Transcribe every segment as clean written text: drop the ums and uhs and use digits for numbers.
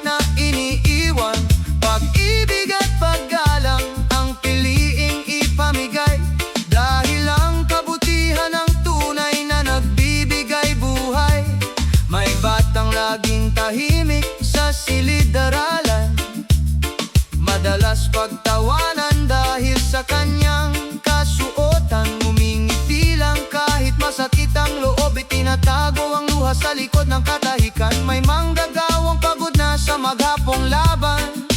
na iniiwan. Pag-ibig at paggalang ang piliing ipamigay, dahil ang kabutihan ang tunay na nagbibigay buhay. May batang laging tahimik sa silid-aralan, madalas pagtawanan dahil sa kanyang kasuotan. Ngumingiti lang kahit masakit ang loob, itinatago ang luha sa likod ng katahikan. May manggagawang pagod na sa maghapong laban,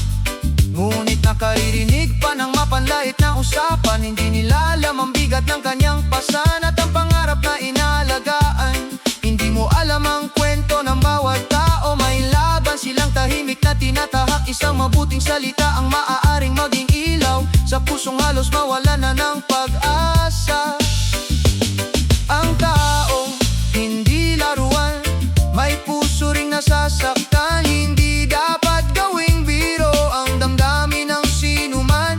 ngunit nakaririnig pa ng mapanlait na usapan. Hindi nila alam ang bigat ng kanyang pasan at ang pangarap na inalagaan. Hindi mo alam ang kwento ng bawat tao, may laban silang tahimik na tinatahak. Isang mabuting salita ang maaaring maging ilaw sa pusong halos mawala na ng pag-asa. Ang tao, hindi laruan, may puso ring nasasaktan. Hindi dapat gawing biro ang damdamin ng sinuman.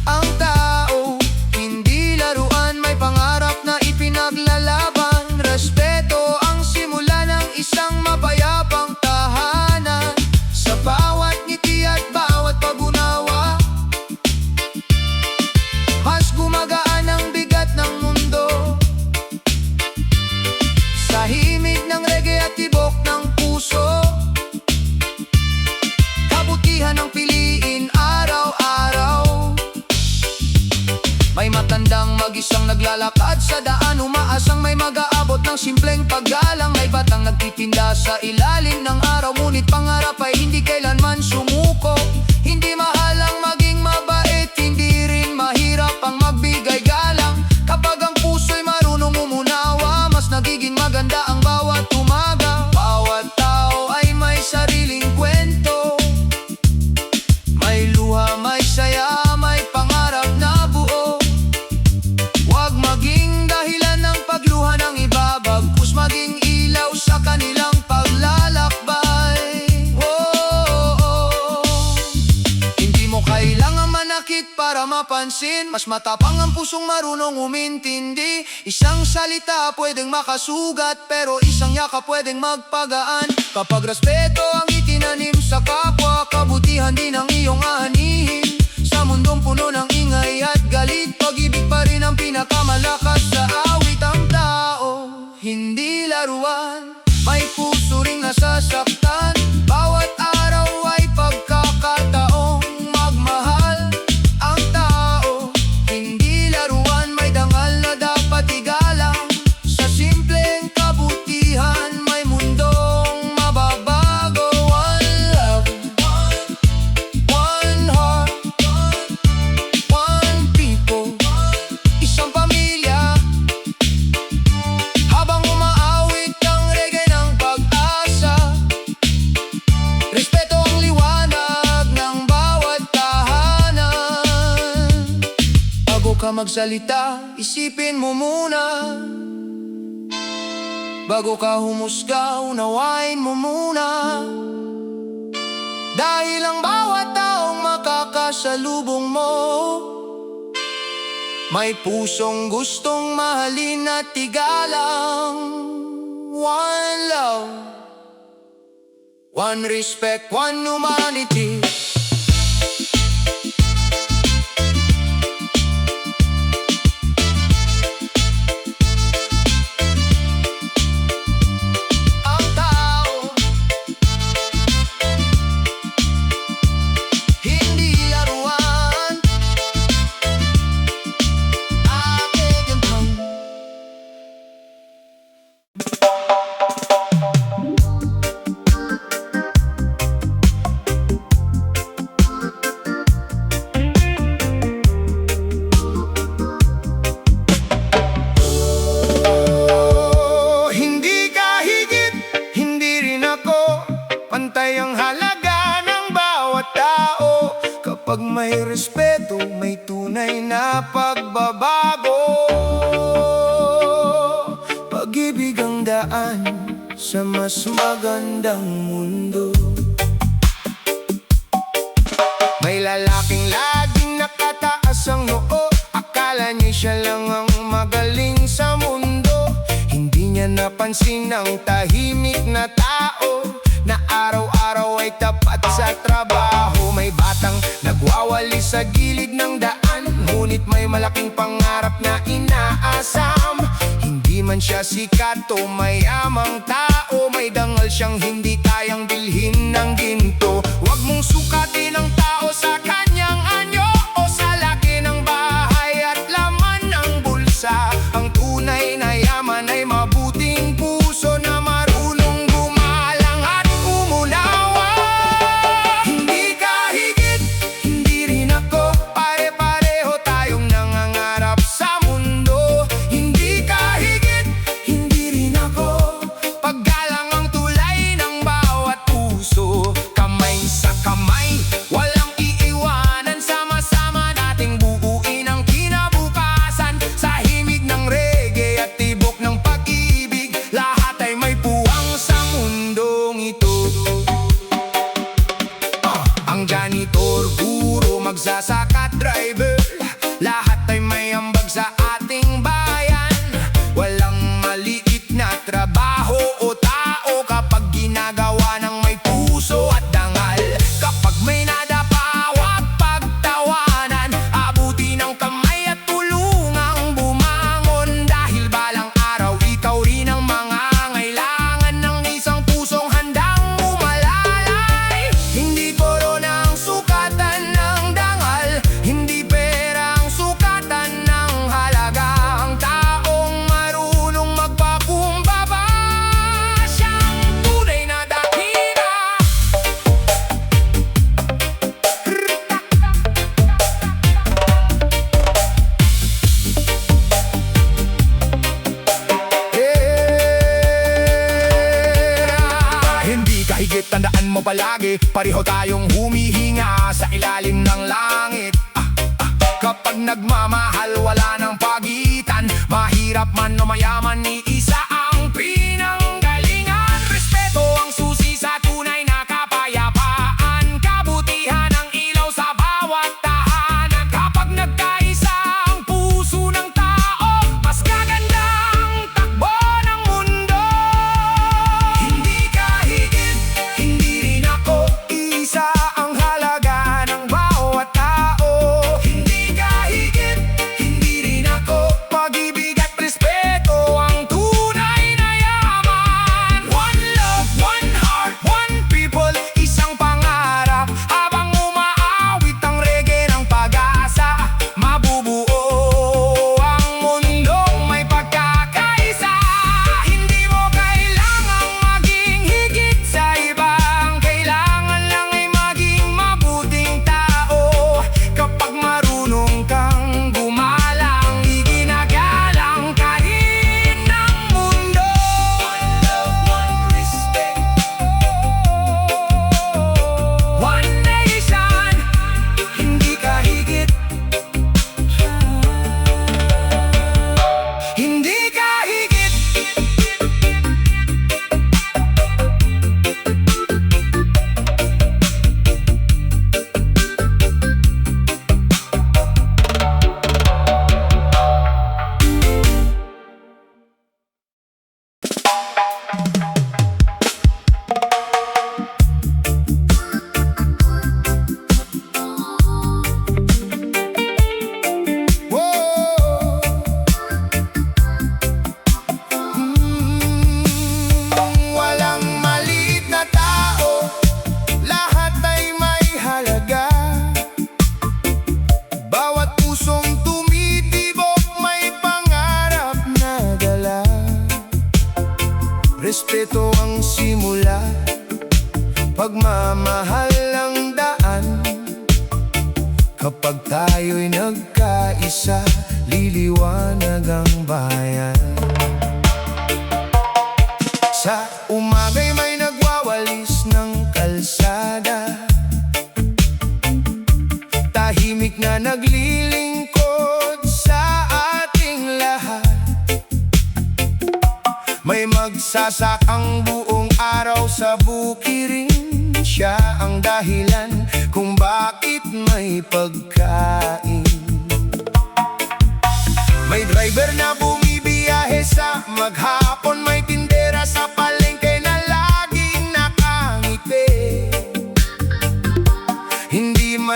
Ang tao, hindi laruan, may pangarap na ipinaglalaban. Respeto ang simula ng isang mapayapang tahanan. Sa bawat ngiti at bawat pag-unawa, mas gumagaan ang bigat ng mundo. Sa himig ng reggae at tibok ng puso, kabutihan ang piliin araw-araw. May matandang mag-isang naglalakad sa daan, umaasang may mag-aabot ng simpleng paggalang. May batang nagtitinda sa ilalim ng araw, ngunit pangarap ay hindi kailanman sumuko. Hindi mahal ang maging mabait, hindi rin mahirap ang magbigay galang. Kapag ang puso'y marunong umunawa, mas nagiging maganda ang bawat umaga. Bawat tao ay may sariling kwento, may luha, may saya, may pangarap na buo. Huwag maging dahilan ng pagluha ng iba, bagkus maging ilaw sa kanilang paglalakbay. Hindi mo kailangan manakit para mapansin, mas matapang ang pusong marunong umintindi. Isang salita pwedeng makasugat, pero isang yakap pwedeng magpagaan. Kapag respeto ang itinanim sa kapwa, kabutihan din ang iyong aanihin. Sa mundong puno ng ingay at galit, pag-ibig pa rin ang pinakamalakas sa awit. Ang tao, hindi laruan, may puso ring nasasaktan. Bawat araw ay pagkakataong magmahal. Ang tao, hindi laruan, may dangal na dapat igalang. Sa simpleng kabutihan, may mundong mababago. One love, one heart, one people, isang pamilya. Habang umaawit ang reggae ng pag-asa, respeto ang liwanag ng bawat tahanan. Bago ka magsalita, isipin mo muna. Bago ka humusga, unawain mo muna. Dahil ang bawat taong makakasalubong mo, may pusong gustong mahalin at igalang. One love, one respect, one humanity. Ang tao, hindi laruan. Aking hang hindi ka higit, hindi rin ako. Pantay ang halaga ng bawat tao. Kapag may respeto, may tunay na pagbabago. Pag-ibig ang daan sa mas magandang mundo. May lalaking laging nakataas ang noo, akala niya siya lang ang magaling sa mundo. Hindi niya napansin ang tahimik na tao na araw-araw ay tapat sa trabaho. May batang nagwawali sa gilid ng daan, ngunit may malaking pangarap na inaasam. Hindi man siya sikat o mayamang tao, may dangal siyang hindi kayang bilhin ng ginto. Huwag mong sukatin ang tao sa kanyang anyo o sa laki ng bahay at laman ng bulsa. Ang tunay na yaman ay mabuting puso na marunong gumalang at umunawa. Hindi ka higit, hindi rin ako, pare-pareho tayong nangangarap sa mundo. Hindi ka higit, hindi rin ako, paggalang ang tulay ng bawat puso. Kamay sa kamay, walang iiwanan, sama-sama nating buuin ang kinabukasan. Sa himig ng reggae at tibok ng pag-ibig, lahat ay may puwang sa mundong ito. Ang janitor, guro, magsasaka, driver, lahat ay may ambag sa ating bayan. Walang maliit na trabaho o tao kapag ginagawa ng may puso at dangal. Kapag may nadapawa at pagtawanan, abuti ng kamay at tulungang bumangon. Dahil balang araw ikaw rin ang mangangailangan ng isang pusong handang umalalay. Hindi korona ang sukatan ng dangal, hindi pera ang sukatan ng halaga. Ang taong marunong magpakumbaba, siyang tunay na dakila. Hindi ka higit, tandaan mo palagi, pareho tayong humihinga sa ilalim ng langit. Kapag nagmamahal, wala ng pagitan, mahirap man o mayaman, ni isa ang pinanggalingan. Respeto ang susi sa tunay na kapayapaan, kabutihan ang ilaw sa bawat tahanan. Kapag nagkaisa ang puso ng tao, mas gaganda ang takbo ng mundo. Hindi ka higit, hindi rin ako, isa ang halaga ng bawat tao. Hindi ka higit, hindi rin ako, pag-ibig at respeto ang tunay na yaman. One love, one heart, one people, isang pangarap. Habang umaawit ang reggae ng pag-asa, mabubuo ang mundong may pagkakaisa. Hindi mo kailangang maging higit sa iba, ang kailangan lang ay maging mabuting tao. Kapag marunong kang gumalang, iginagalang ka rin ng mundo. One love, one respect, one nation. Hindi ka higit, hindi ka higit. Walang maliit na tao, lahat ay may halaga. Bawat pusong tumitibok may pangarap na dala. Respeto ang simula, pagmamahal ang daan. Kapag tayo'y nagkaisa, liliwanag ang bayan. Sa umaga'y may nagwawalis ng kalsada, tahimik na naglilingkod sa ating lahat. May magsasakang buong araw sa bukirin, siya ang dahilan kung bakit may pagkain. May driver na bumibiyahe sa maghapon, may tindera sa palengke na laging nakangiti.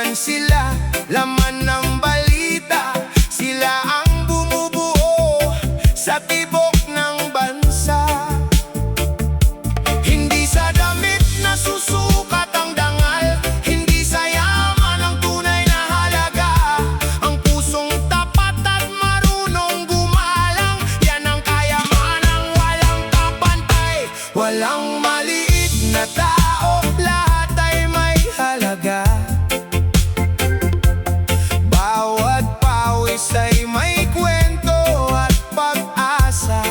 naman sila, laman ng balita. Sila ang bumubuo sa tibok ng bansa. Hindi sa damit na susukat ang dangal, hindi sa yaman ang tunay na halaga. Ang pusong tapat at marunong gumalang, yan ang kayamanang walang kapantay. Walang maliit na tao, lahat ay may halaga. Bawat pawis ay may kwento at pag-asa.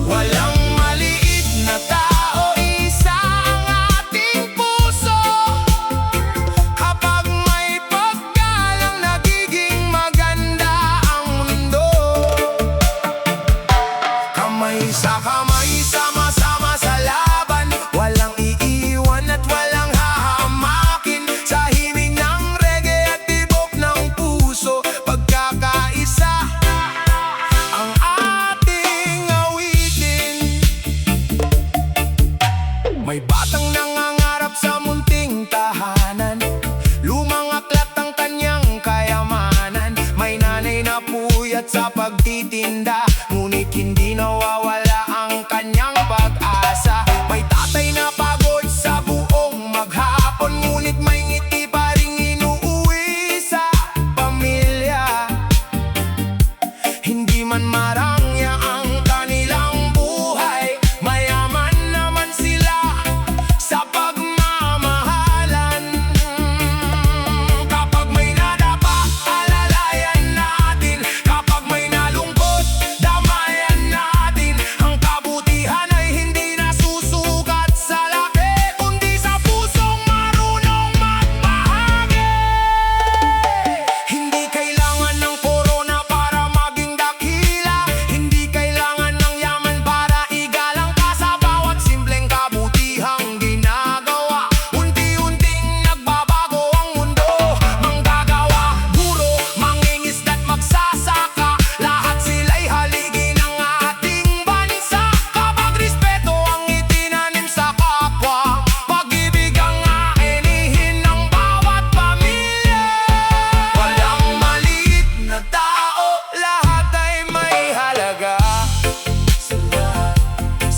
Walang maliit na tao, isa ang ating puso. Kapag may paggalang, nagiging maganda ang mundo. Kamay sa kamay, sama-sama sa laban, walang iiwan at walang hahamakin. Sa himig ng reggae at tibok ng puso, pagkakaisa ang ating awitin. May batang nangangarap sa munting tahanan, lumang aklat ang kanyang kayamanan. May nanay na puyat sa pagtitinda, ngunit hindi nawawala ang kanyang pag-asa. May tatay na pagod sa buong maghapon, ngunit may ngiti pa ring inuuwi sa pamilya. Hindi man marangya ang kanilang buhay, mayaman naman sila sa pagmamahalan. Kapag may nadapa, alalayan natin. Kapag may nalungkot, damayan natin. Ang kabutihan ay hindi nasusukat sa laki, kundi sa pusong marunong magbahagi. Hindi kailangan ng korona para maging dakila, hindi kailangan ng yaman para igalang ka. Sa bawat simpleng kabutihang ginagawa, unti-unting nagbabago ang mundo. Manggagawa, guro, mangingisda't magsasaka, lahat sila'y haligi ng ating bansa. Kapag respeto ang itinanim sa kapwa, pag-ibig ang ainihin ng bawat pamilya. Walang maliit na tao, lahat ay may halaga.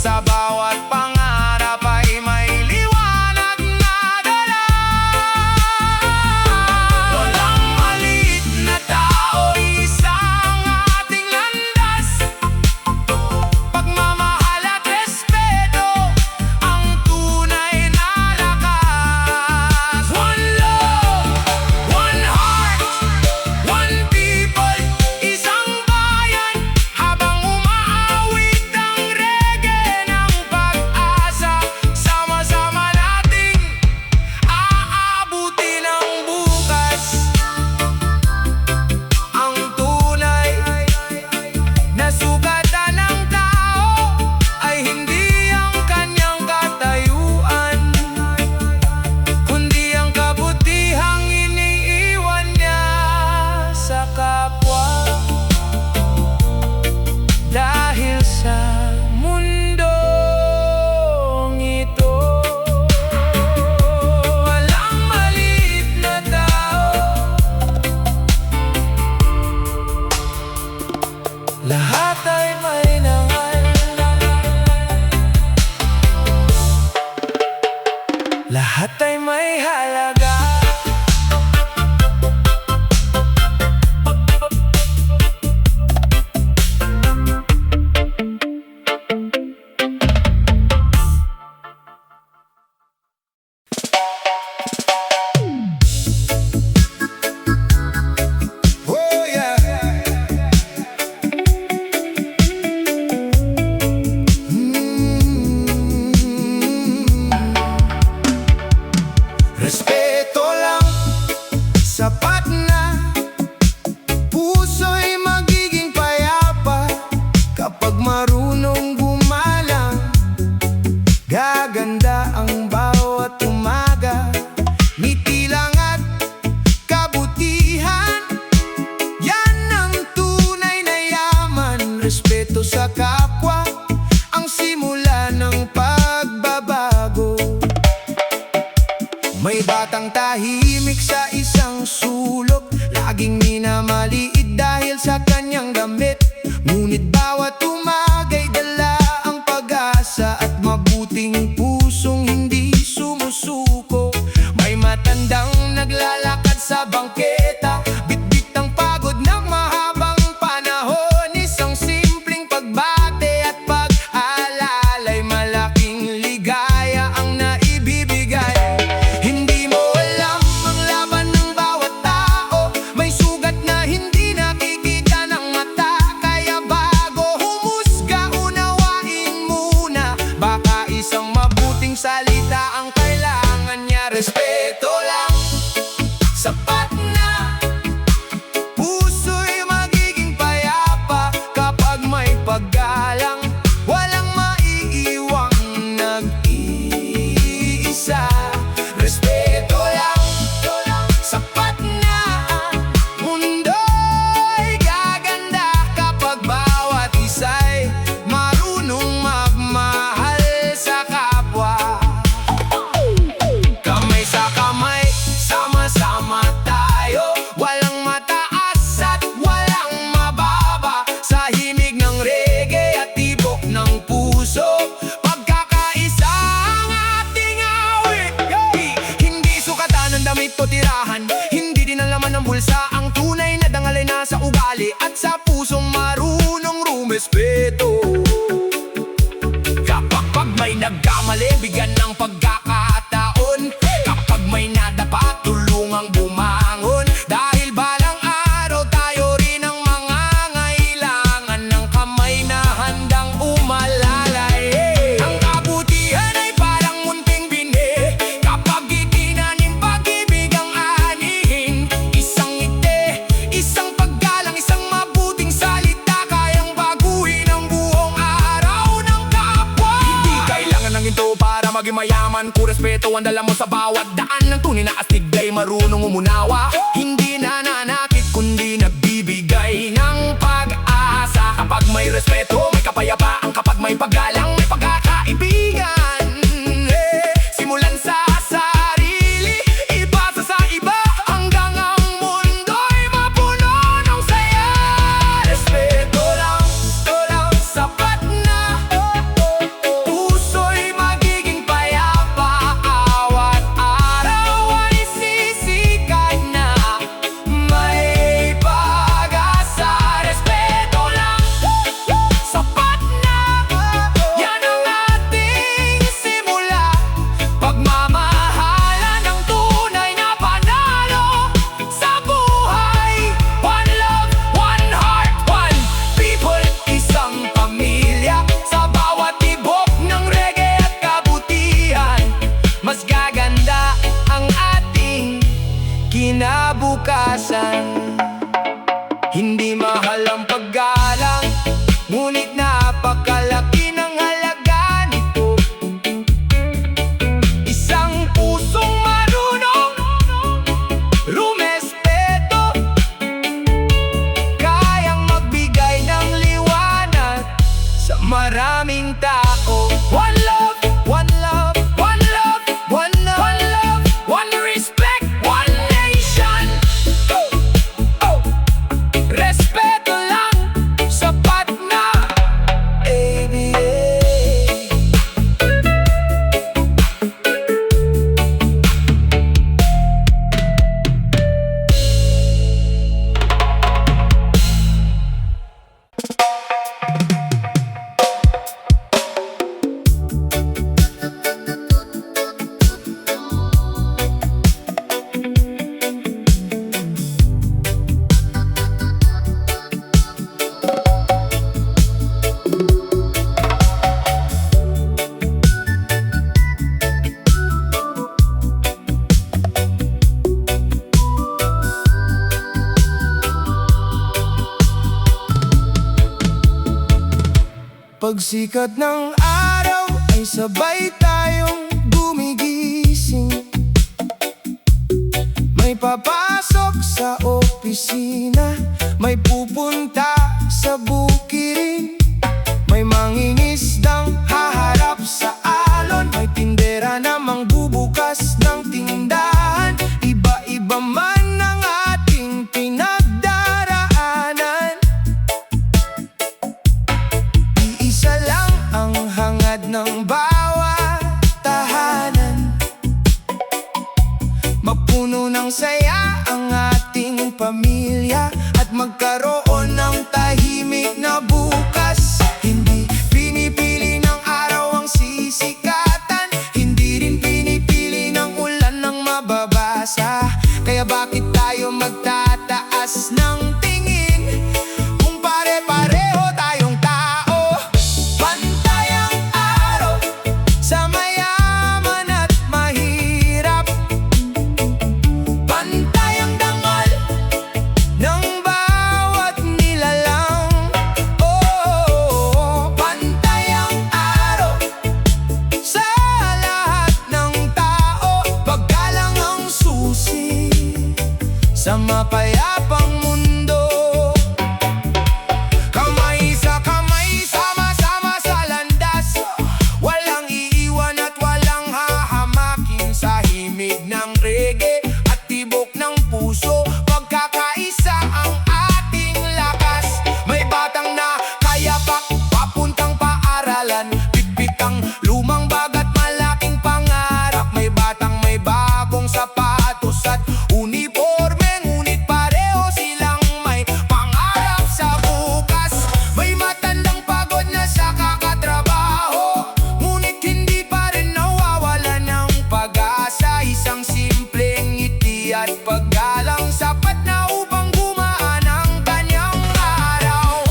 Sa bawat pangarap ay may liwanag na dala. Walang maliit na tao, isang ating landas. Pagmamahal at respeto, ang tunay na lakas. One love, one heart, one people, isang bayan. Habang umaawit ang reggae ng pag-asa, sama-sama nating aabutin ang bukas. Ang tunay na sugatan ng tao ay hindi ang kanyang katayuan, kundi ang kabutihang iniiwan niya sa kapwa. Dahil sa mundong ito, walang maliit na tao, lahat ay may nangal, lahat ay may halaga. Oh yeah. Respeto lang, sapat na. Puso'y magiging payapa kapag marunong gumalang. Gaganda ang bawat umaga, ngiti lang at kabutihan. Yan ang tunay na yaman, respeto sa kapwa, ang simula ng pagbabago. May batang tahimik sa isang sulok, laging minamaliit dahil sa kanyang damit. Ngunit bawat umaga'y dala ang pag-asa at mabuting pusong hindi sumusuko. May matandang naglalakad sa bangketa, bitbit ang pagod ng mahabang panahon. Isang simpleng pagbate at pag-alalay, malaking ligaya ang naibibigay. Hindi mo alam ang laban ng bawat tao, may sugat na hindi nakikita ng mata. Kaya bago humusga, unawain muna, baka isang mabuting salita ang kailangan niya. Respeto lang, sapat na. Puso'y magiging payapa kapag may paggalang. Walang maiiwang nag-iisa. Respeto lang, sapat na. Mundo'y gaganda kapag bawat isa'y marunong magmahal sa kapwa. Kamay sa kamay, sama-sama tayo, walang mataas at walang mababa. Sa himig ng reggae at tibok ng puso, pagkakaisa ang ating awit. Hindi sukatan ng damit o tirahan, hindi din ang laman ng bulsa. Ang tunay na dangal ay nasa ugali at sa pusong marunong rumespeto. Kapag may nagkamali, bigyan ng pagkakataon. Kapag may nadapa, tulungang bumangon. Dahil balang araw tayo rin ang mga ngailangan ng kamay na handang umalalay. Ang kabutihan ay parang munting bini, kapag itinanim pag-ibig ang anihin. Isang ngiti, isang paggalang, isang mabuting salita, kayang baguhin ang buong araw ng kapwa. Hindi kailangan ng ginto para maging mayaman, kung respeto ang dala mo sa bawat daan. Ng tunay na astig ay marunong umunawa, hindi nananakit kundi nagbibigay ng pag-asa. Kapag may respeto, may kapayapaan. Kapag may paggalang, may pagkakaibigan. Simulan sa sarili, ipasa sa iba, hanggang ang mundo'y mapuno ng saya. Respeto lang, sapat na. Puso'y magiging payapa, awat araw ay sisikat na. May pag-asa. Respeto lang, sapat na. Yan ang ating simula, pagmamahalan ng tunay na panalo sa buhay. One love, one heart, one people, isang pamilya. Sa bawat tibok ng reggae at kabutihan, mas gaganda ang ating kinabukasan. Hindi mahal ang paggalang, ngunit napakalaki ng halaga nito. Isang pusong marunong rumespeto, kayang magbigay ng liwanag sa maraming tao. One love, one love, one love, one love, one love, one respect, one nation. Respeto lang, sapat na. ABA. Pagsikat ng araw ay sabay tayong gumigising. May papasok sa opisina, may pupunta sa bukirin. May mangingisdang haharap sa alon, may tindera namang bubukas ng tindahan. Mapuno ng saya ang ating pamilya at magkaroon ng tahimik na bukas. Hindi pinipili ng araw ang sisikatan, hindi rin pinipili ng ulan ng mababasa. Kaya bakit tayo magtataas ng tingin kung pare-pareho tayong tao? Pantay ang araw sa mayaman at mahirap, pantay ang dangal ng bawat nilalang. Oh, pantay ang araw sa lahat ng tao, paggalang ang susi sa mapayapang mundo. Kamay sa kamay, sama-sama sa landas, walang iiwan at walang hahamakin. Sa himig ng reggae at tibok ng puso, pagkakaisa ang ating lakas. May batang na kayapak, papuntang paaralan, pitpit ang lumang bag at malaking pangarap. May batang may bagong sapatos at uniforme, ngunit pareho silang may pangarap sa bukas. May matandang pagod na sa kakatrabaho, ngunit hindi pa rin nawawala ng pag-asa. Isang simpleng ngiti at paggalang, sapat na upang gumaan ang kanyang araw.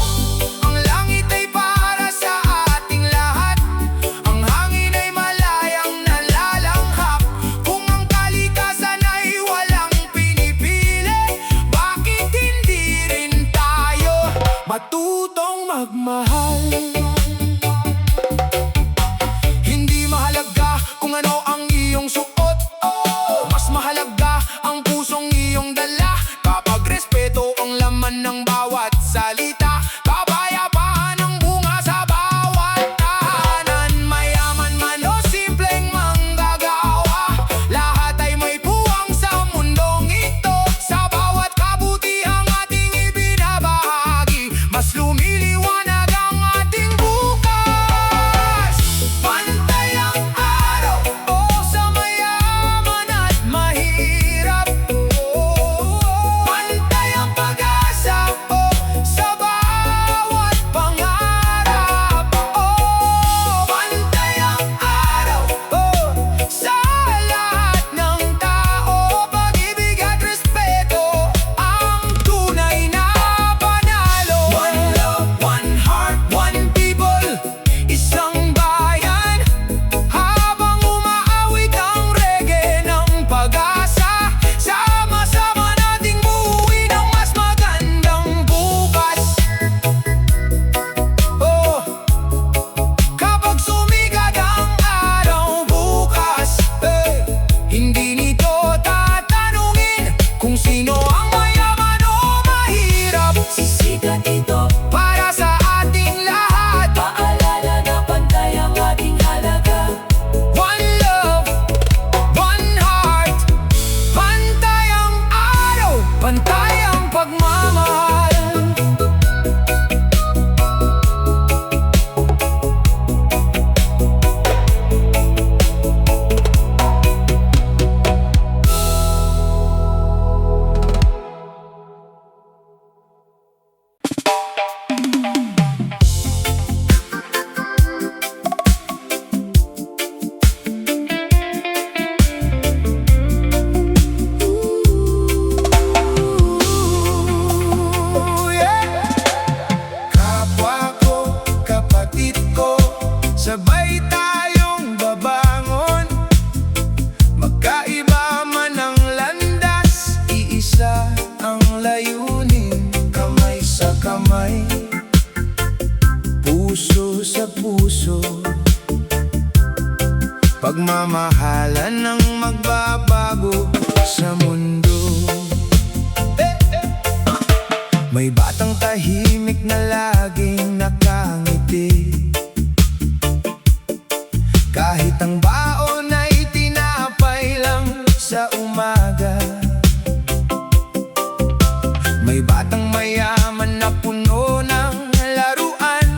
Ang langit ay para sa ating lahat, ang hangin ay malayang nalalanghap. Kung ang kalikasan ay walang pinipili, bakit hindi rin tayo matutong magmahal? Hindi mahalaga kung ano ang iyong suot, mas mahalaga ang pusong iyong dala. Kapag respeto ang laman ng bawat salita, kapayapaan ang bunga sa bawat tahanan. Mayaman man o simpleng manggagawa, lahat ay may puwang sa mundong ito. Sa bawat kabutihang ating ibinabahagi, mas lumiliwanag ang ating bukas. Pantay ang araw sa mayaman at mahirap, pantay ang pag-asa sa bawat pangarap. Pantay ang araw sa lahat ng tao, pag-ibig at respeto ang tunay na panalo. One love, one heart, one people, isang bayan. Habang umaawit ang reggae ng pag-asa, sama-sama nating buuin ang mas magandang bukas. Kapag sumikat ang araw bukas, hindi nito tatanungin kung sino ang mayaman o mahirap. Sisikat ito, Para sa ating lahat, paalala na pantay ang ating halaga. one love, one heart. Pantay ang araw, pantay ang pagmamahal. Kapwa ko, kapatid ko, sabay tayong babangon. Magkaiba man ang landas, iisa ang layunin. Kamay sa kamay, puso sa puso, pagmamahalan ng magbabago sa mundo. May batang tahimik na laging nakangiti, kahit ang baon ay tinapay lang sa umaga. May batang mayaman na puno ng laruan,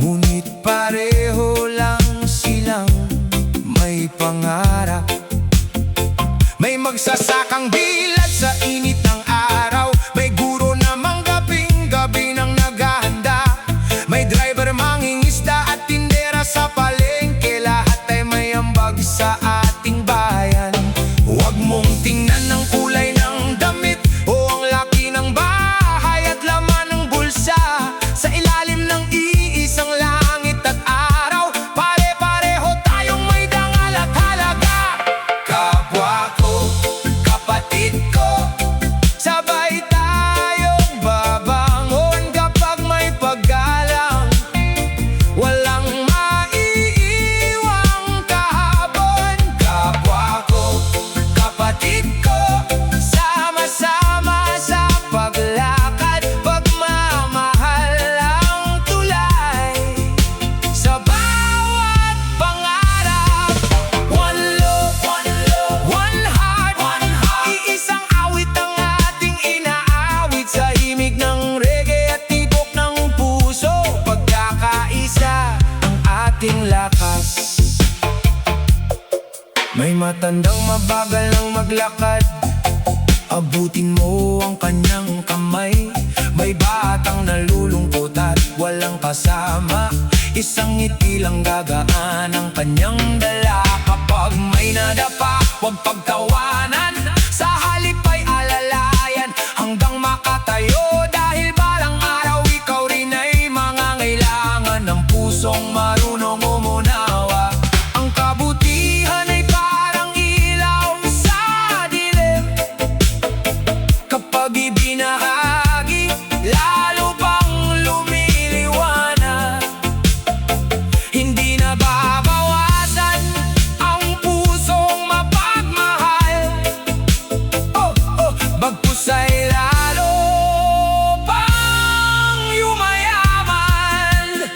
ngunit pareho lang silang may pangarap. May magsasakang bilad sa init ng araw, may guro namang gabing-gabi nang naghahanda, may driver mangingisda at tindera sa palengke, lahat ay may ambag sa ating bayan. Huwag mong tingnan ng kulay ng damit o ang laki ng bahay at laman ng bulsa. Sa ilalim ng iisang langit at araw, pare-pareho tayong may dangal at halaga. Kapwa ko, kapatid ko, sabay tayong babangon kapag may paggalang. Walang maiiwang kahapon. Kapwa ko, kapatid ko, sama-sama sa paglakad, pagmamahal ang tulay sa bawat pangarap. One love, one heart, iisang awit ang ating inaawit sa himig ng reggae at tibok ng puso. Pagkakaisa ang ating lakas. May matandang mabagal ng maglakad, abutin mo ang kanyang kamay. May batang nalulungkot at walang kasama, isang ngiti lang gagaan ang kanyang dala. Kapag may nadapa, huwag pagtawanan, sa halip ay alalayan hanggang makatayo. Dahil balang araw ikaw rin ay mangangailangan ng pusong marunong umunawa. Ang kabutihan ay parang ilaw sa dilim, kapag ibinahagi, lalo pang lumiliwanag. Hindi na babawasan ang pusong mapagmahal, bagkus ay lalo pang yumayaman.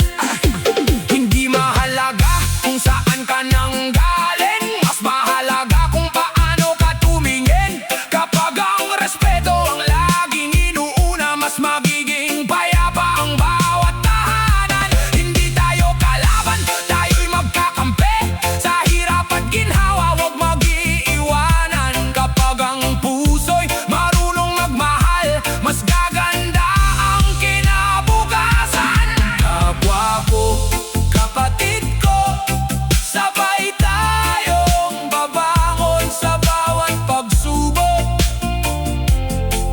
Hindi mahalaga kung saan ka nang galing, mas mahalaga kung paano ka tumingin. Kapag ang respeto ang laging inuuna, mas magiging payapa ang bawat tahanan. Hindi tayo kalaban, tayo'y magkakampi, sa hirap at ginhawa huwag mag-iiwanan. Kapag ang puso'y marunong magmahal, mas gaganda ang kinabukasan. Kapwa ko, kapatid ko, sabay tayong babangon sa bawat pagsubok.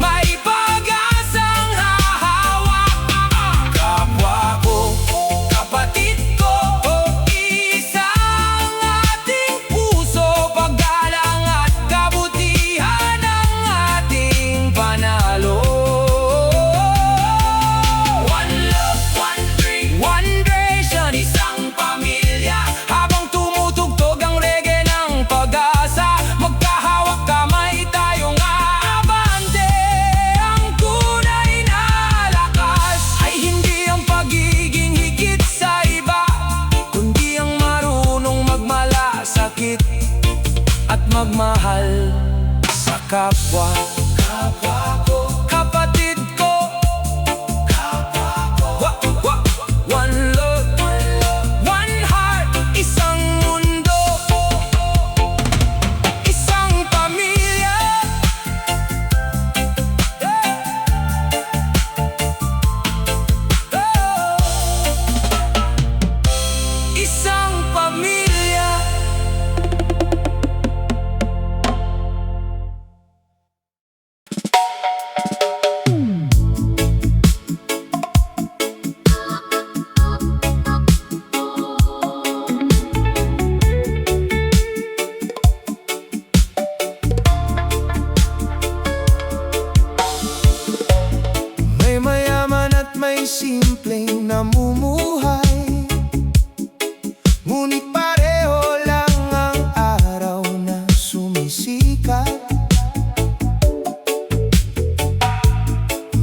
May pag-asang hahawak. Kapwa ko, kapatid ko, isang ating puso, paggalang at kabutihan ang ating panalo. One love, one dream, one nation, isang pamilya. Habang tumutugtog ang reggae ng pag-asa, magkahawak kamay tayong aabante. Ang tunay na lakas ay hindi ang pagiging higit sa iba, kundi ang marunong magmalasakit at magmahal sa kapwa. Kapwa ko, kapatid ko, one love, one heart, isang mundo, isang pamilya. Isang pamilya. May mayaman at may simpleng namumuhay, ngunit pareho lang ang araw na sumisikat.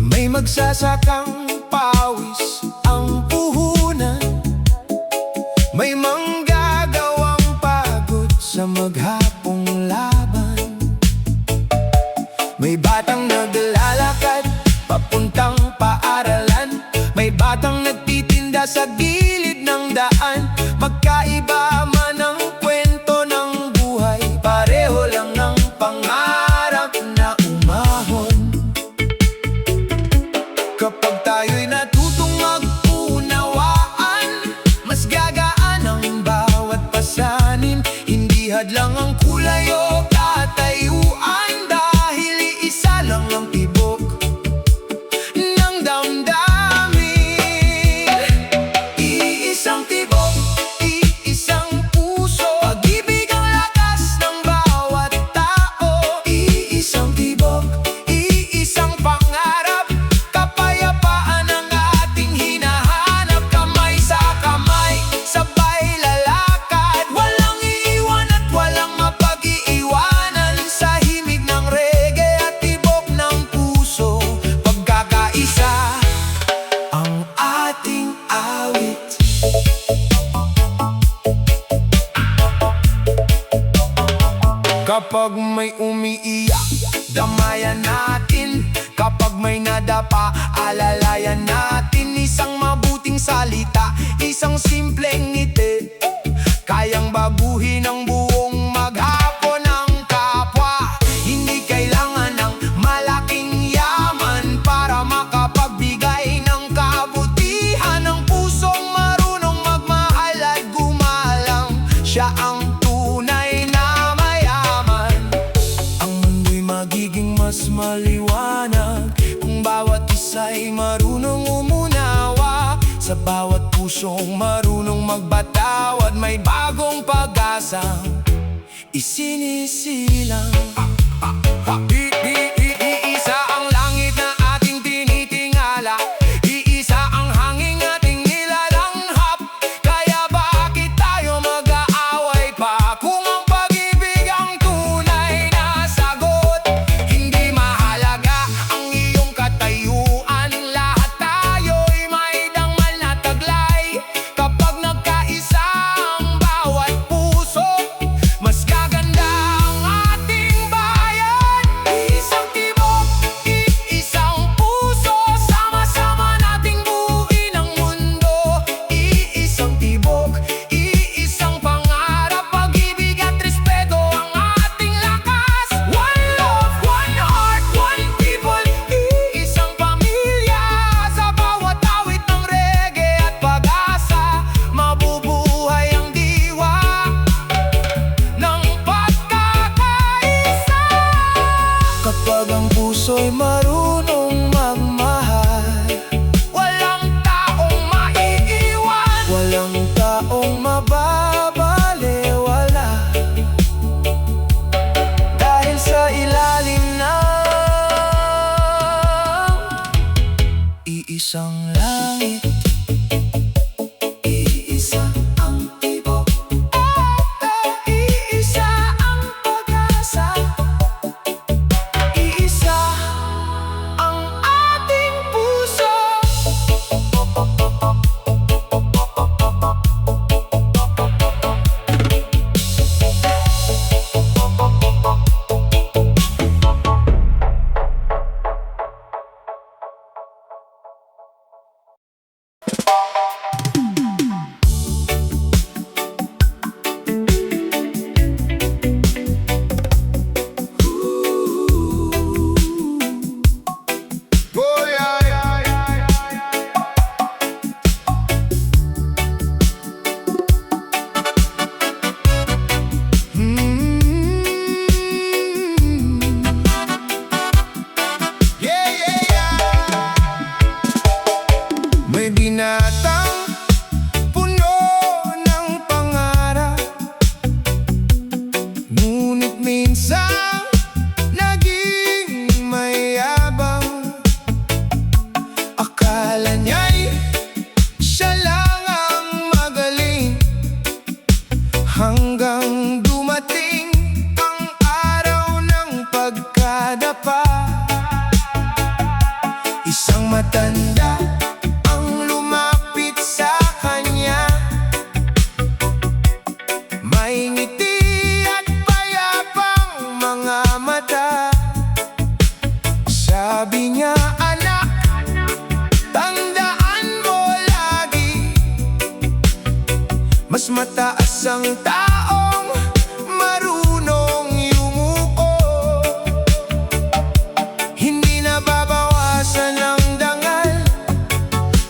May magsasakang pawis ang puhunan, may manggagawang pagod sa maghapong laban. May batang naglalakad papuntang paaralan, may batang nagtitinda sa gilid ng daan. Magkaiba man ang kwento ng buhay, pareho lang ng pangarap. kulay o katayuan, dahil iisa lang ang tibok ng damdamin. Iisang tibok, iisang puso, pag-ibig ang lakas ng bawat tao. Iisang tibok, iisang pangarap, kapayapaan ang ating hinahanap. Kamay sa kamay, sabay lalakad, walang iiwan at walang mapag-iiwanan. Sa himig ng reggae at tibok ng puso, pagkakaisa ang ating awit. Kapag may umiiyak, damayan natin. Kapag may nadapa, alalayan natin. Isang mabuting salita, isang simpleng ngiti, kayang baguhin ang buong maghapon ng kapwa. Hindi kailangan ng malaking yaman para makapagbigay ng kabutihan. Ang pusong marunong magmahal at gumalang, siya ang tunay na mayaman. Ang mundo'y magiging mas maliwanag kung bawat isa'y marunong umunawa. Sa bawat pusong marunong magbatawad, may bagong pag-asang isinisilang. Iisa ang langit na ating tinitingala, iisa ang hangin ating nilalanghap. Kaya bakit tayo mag-aaway pa kung ang pag-ibig ang tunay na sagot? Hindi mahalaga ang iyong katayuan, lahat tayo'y may dangmal na taglay. Kapag nagkaisa ang bawat puso, mas gaganda ang ating bayan. Iisang tibok, iisang puso, sama-sama nating buuin ang mundo. Iisang tibok, iisang pangarap, pag-ibig at respeto ang ating lakas. One love, one heart, one people, iisang pamilya. Sa bawat awit ng reggae at pag-asa, mabubuhay ang diwa ng pagkakaisa. Kapag ang puso'y marunong magmahal, walang taong maiiwan, walang taong mababalewala. Dahil sa ilalim ng iisang langit, iisa ang tibok, iisa ang pag-asa, iisa ang ating puso. May binatang puno ng pangarap, ngunit minsan naging mayabang. Akala niya'y siya lang ang magaling, hanggang dumating ang araw ng pagkadapa. Isang matanda ang lumapit sa kanya, may ngiti at payapang mga mata. Sabi niya, anak, tandaan mo lagi, mas mataas ang taong marunong yumuko. Hindi nababawasan ang dangal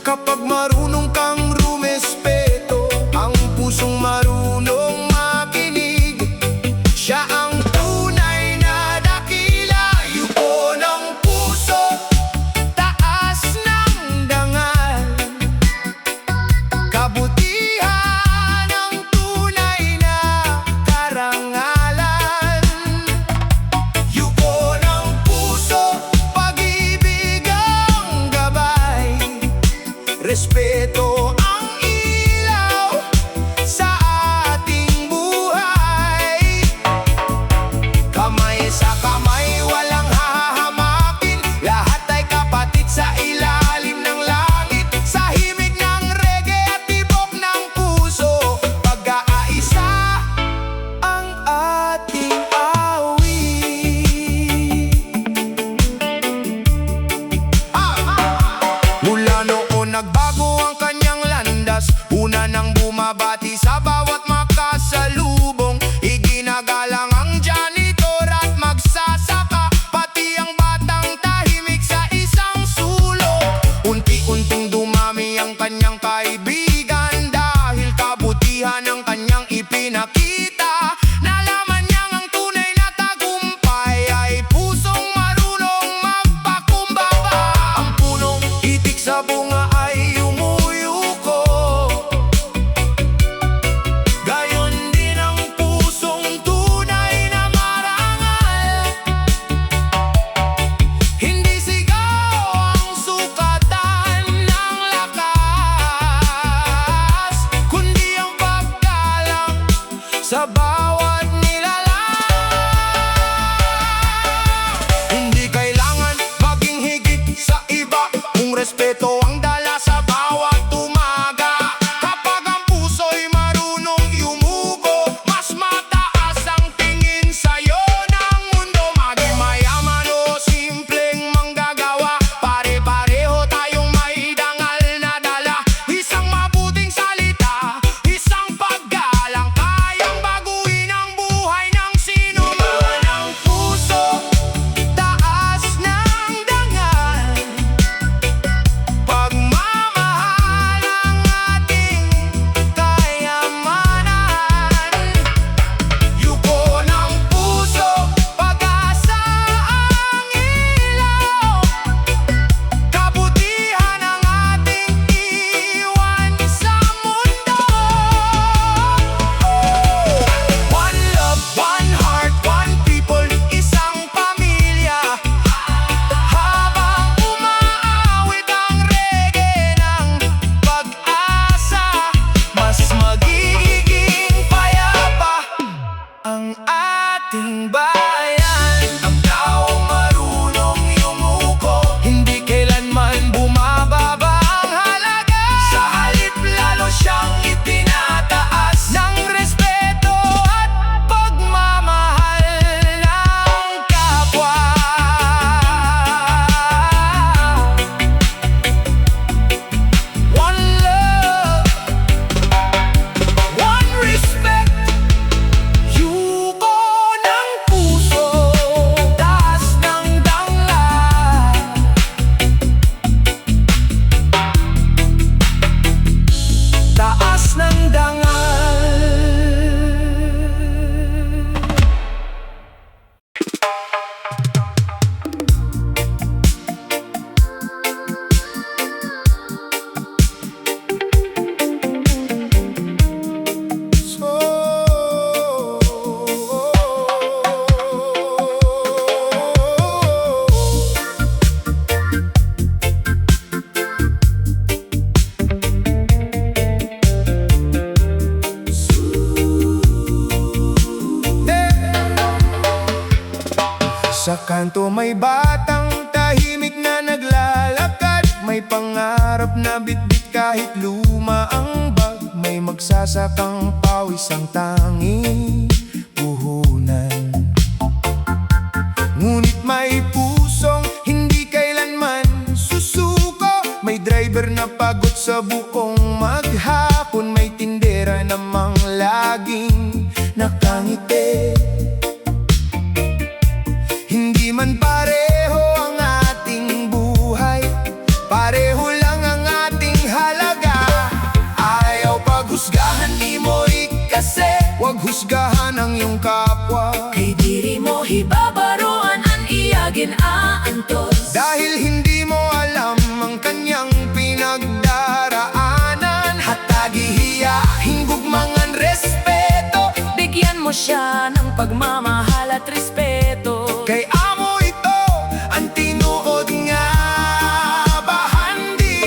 kapag marunong kang rumespeto. Ang pusong marunong makinig, siya ang ating bayan. Ang taong marunong yumuko, hindi kailanman bumababa ang halaga. Sa halip lalo siyang itinataas ng respeto at pagmamahal ng kapwa. One love, one respect. Yuko ng puso, taas ng dangla. Taas ng dangal. Sa kanto may batang tahimik na naglalakad. May pangarap na bitbit kahit luma ang bag. May magsasakang pawis ang tanging puhunan. Ngunit may pusong hindi kailanman susuko. May driver na pagod sa buong maghapon. May tindera namang laging nakangiti. Hindi man pareho ang ating buhay, pareho lang ang ating halaga. Ayaw paghusgahan ni mo kasi wag husgahan ang iyong kapwa. Kay diri mo hibabaroan an iyagin aantos. Dahil hindi mo alam ang kanyang pinagdaraanan. Hatagihiya, hinggugmangan respeto. Bigyan mo siya ng pagmamahal at respeto. Kay amo ito ang tinuod nga bahandi.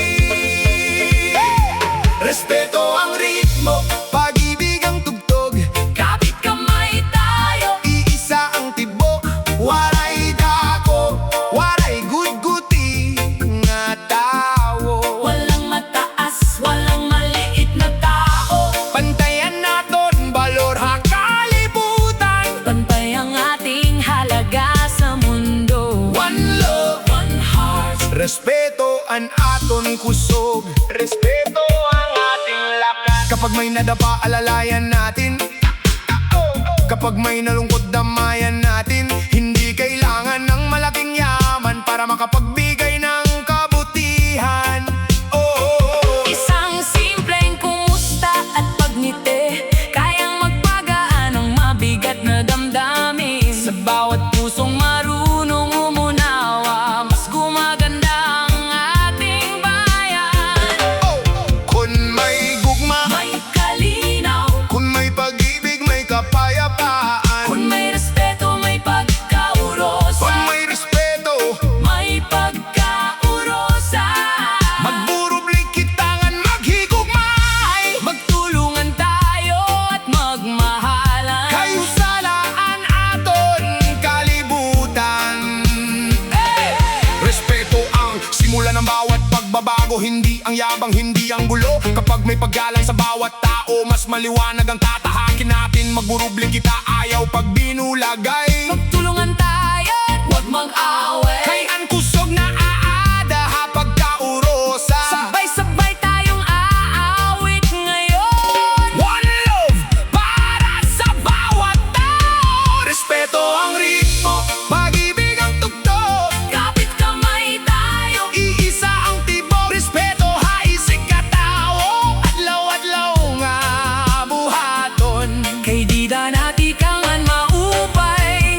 Respeto ang ritmo, pag-ibig ang tugtog. Kapit kamay tayo, Iisa ang tibok, waray dako, waray gudguti nga tao. walang mataas, walang maliit na tao. Pantayan naton balor ha kalibutan. Pantay ang ating halaga sa mundo. One love, One heart, respeto ang aton kusog. Respeto ang ating lakas. Kapag may nadapa, alalayan natin. Kapag may nalungkot, damayan natin. Hindi kailangan ng malaking yaman para makapagbigay ng kabutihan. isang simpleng kumusta at pagngiti, kayang magpagaan ang mabigat na damdamin. Sa bawat pusong marunong umunawa, mas gumaganda ang ating bayan. Kung may gugma, May kalinaw, kung may pag-ibig, may kapayapaan. kung may respeto, may pagkaurosa. Kung may respeto, May pagkaurosa. magburublik kitangan, maghigugmay. Magtulungan tayo at magmahalan. Kayo salaan aton kalibutan. Respeto ang simula ng bawat pagbabago. Hindi ang yabang, hindi ang gulo. Kapag may paggalang sa bawat tao, mas maliwanag ang tatahakin natin. Magburubling kita, ayaw pag binulagay. Magtulungan tayo, huwag mag-away. Kay ang kusog na aada ha pagkaurosa. Sabay-sabay tayong aawit ngayon. One love para sa bawat tao. Respeto ang ritmo, pag-ibig ang tugtog. Kapit kamay tayo, Iisa ang tibok, respeto haisig katao. Adlaw-adlaw nga buhaton. kay di da nati kangan maupay.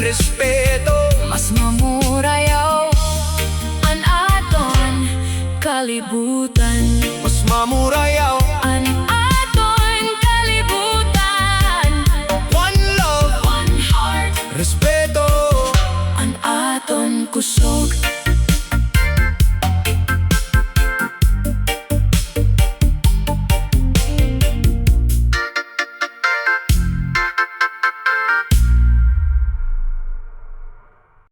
respeto. Mas mamurayaw an aton kalibutan. Mas mamurayaw